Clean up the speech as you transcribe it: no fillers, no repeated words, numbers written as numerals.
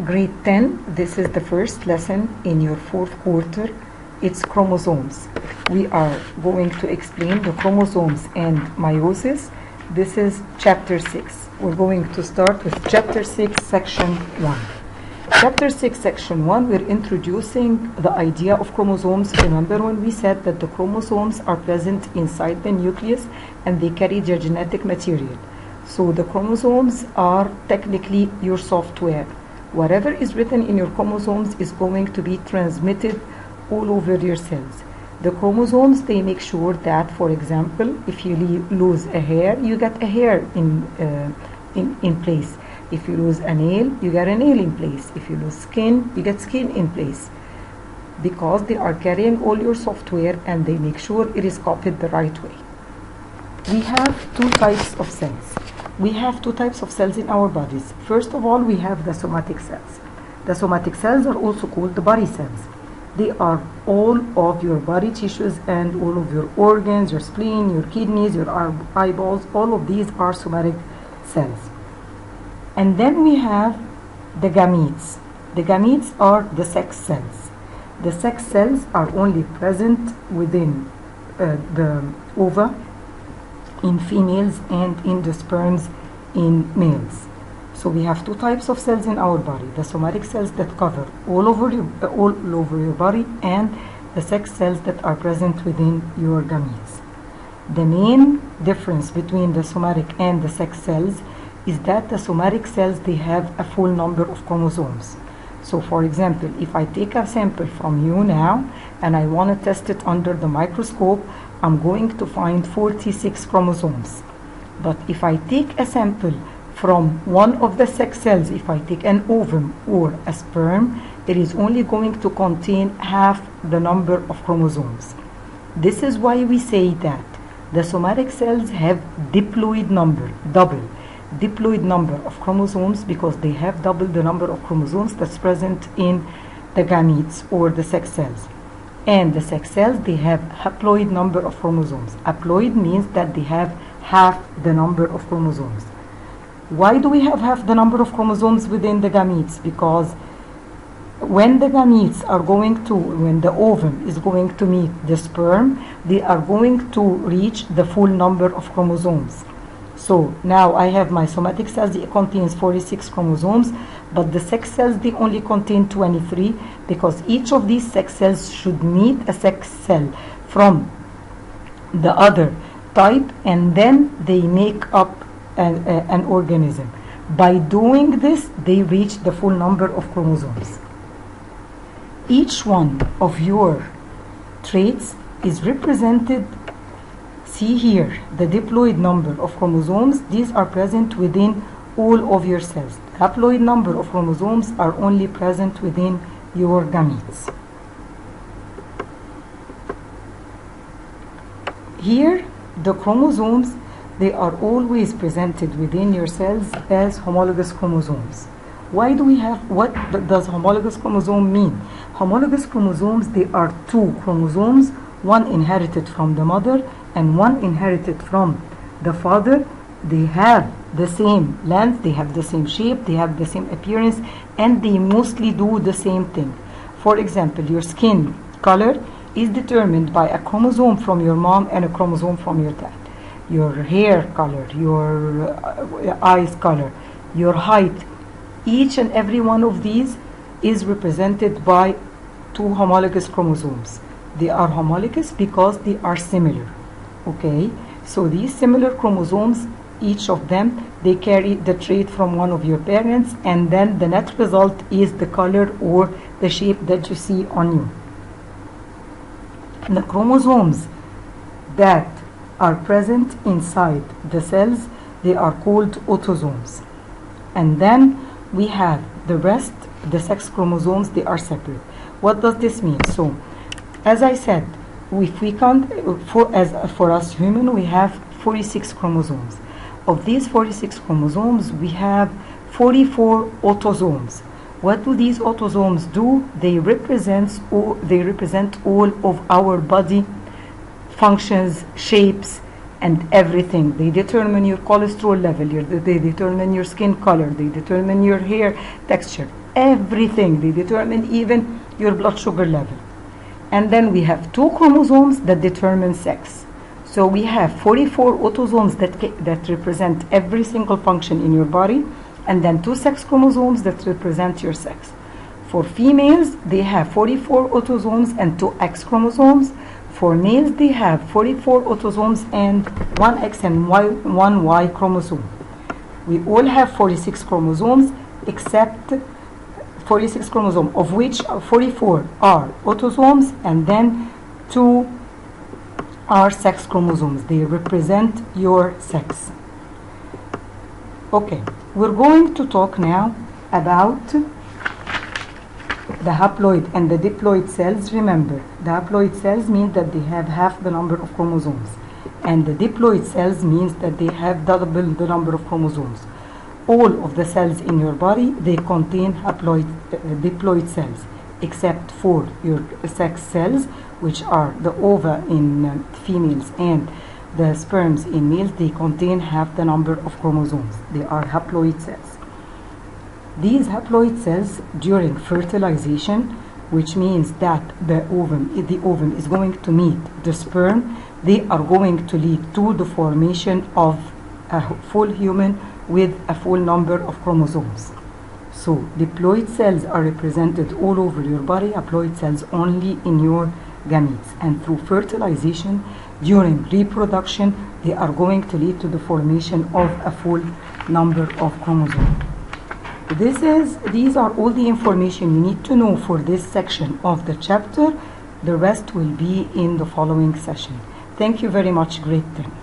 Grade 10, this is the first lesson in your fourth quarter. It's chromosomes. We are going to explain the chromosomes and meiosis. This is chapter 6. We're going to start with chapter 6, section 1. Chapter 6, section 1, we're introducing the idea of chromosomes. Remember when we said that the chromosomes are present inside the nucleus and they carry their genetic material. So the chromosomes are technically your software. Whatever is written in your chromosomes is going to be transmitted all over your cells. The chromosomes, they make sure that, for example, if you lose a hair, you get a hair in place. If you lose a nail, you get a nail in place. If you lose skin, you get skin in place. Because they are carrying all your software and they make sure it is copied the right way. We have two types of cells. We have two types of cells in our bodies. First of all, we have the somatic cells. The somatic cells are also called the body cells. They are all of your body tissues and all of your organs, your spleen, your kidneys, your eyeballs. All of these are somatic cells. And then we have the gametes. The gametes are the sex cells. The sex cells are only present within the ova in females and in the sperms in males. So we have two types of cells in our body: the somatic cells that cover all over your body, and the sex cells that are present within your gametes. The main difference between the somatic and the sex cells is that the somatic cells, they have a full number of chromosomes. So for example, if I take a sample from you now and I want to test it under the microscope, I'm going to find 46 chromosomes. But if I take a sample from one of the sex cells, if I take an ovum or a sperm, it is only going to contain half the number of chromosomes. This is why we say that the somatic cells have diploid number, double diploid number of chromosomes, because they have double the number of chromosomes that's present in the gametes or the sex cells. And the sex cells, they have haploid number of chromosomes. Haploid means that they have half the number of chromosomes. Why do we have half the number of chromosomes within the gametes? Because when the gametes are going to, when the ovum is going to meet the sperm, they are going to reach the full number of chromosomes. So now I have my somatic cells, it contains 46 chromosomes, but the sex cells, they only contain 23, because each of these sex cells should meet a sex cell from the other type, and then they make up an organism. By doing this, they reach the full number of chromosomes. Each one of your traits is represented. See here, the diploid number of chromosomes, these are present within all of your cells. The haploid number of chromosomes are only present within your gametes. Here, the chromosomes, they are always presented within your cells as homologous chromosomes. Why do we have, what does homologous chromosome mean? Homologous chromosomes, they are two chromosomes, one inherited from the mother and one inherited from the father. They have the same length, they have the same shape, they have the same appearance, and they mostly do the same thing. For example, your skin color is determined by a chromosome from your mom and a chromosome from your dad. Your hair color, your eyes color, your height, each and every one of these is represented by two homologous chromosomes. They are homologous because they are similar. Okay, so these similar chromosomes, each of them, they carry the trait from one of your parents, and then the net result is the color or the shape that you see on you. The chromosomes that are present inside the cells, they are called autosomes. And then we have the rest, the sex chromosomes, they are separate. What does this mean? So, as I said, if we count, for us human, we have 46 chromosomes. Of these 46 chromosomes, we have 44 autosomes. What do these autosomes do? They represent all of our body functions, shapes, and everything. They determine your cholesterol level, they determine your skin color, they determine your hair texture. everything. They determine even your blood sugar level. And then we have 2 chromosomes that determine sex. So we have 44 autosomes that represent every single function in your body, and then 2 sex chromosomes that represent your sex. For females, they have 44 autosomes and 2 X chromosomes. For males, they have 44 autosomes and 1 X and 1 Y chromosome. We all have 46 chromosomes, except 46 chromosomes, of which 44 are autosomes and then 2 are sex chromosomes. They represent your sex. Okay, we're going to talk now about the haploid and the diploid cells. Remember, the haploid cells mean that they have half the number of chromosomes, and the diploid cells means that they have double the number of chromosomes. All of the cells in your body, they contain diploid cells, except for your sex cells, which are the ova in females and the sperms in males. They contain half the number of chromosomes. They are haploid cells. These haploid cells, during fertilization, which means that the ovum is going to meet the sperm, they are going to lead to the formation of a full human with a full number of chromosomes. So diploid cells are represented all over your body, haploid cells only in your gametes. And through fertilization, during reproduction, they are going to lead to the formation of a full number of chromosomes. These are all the information you need to know for this section of the chapter. The rest will be in the following session. Thank you very much, grade 10.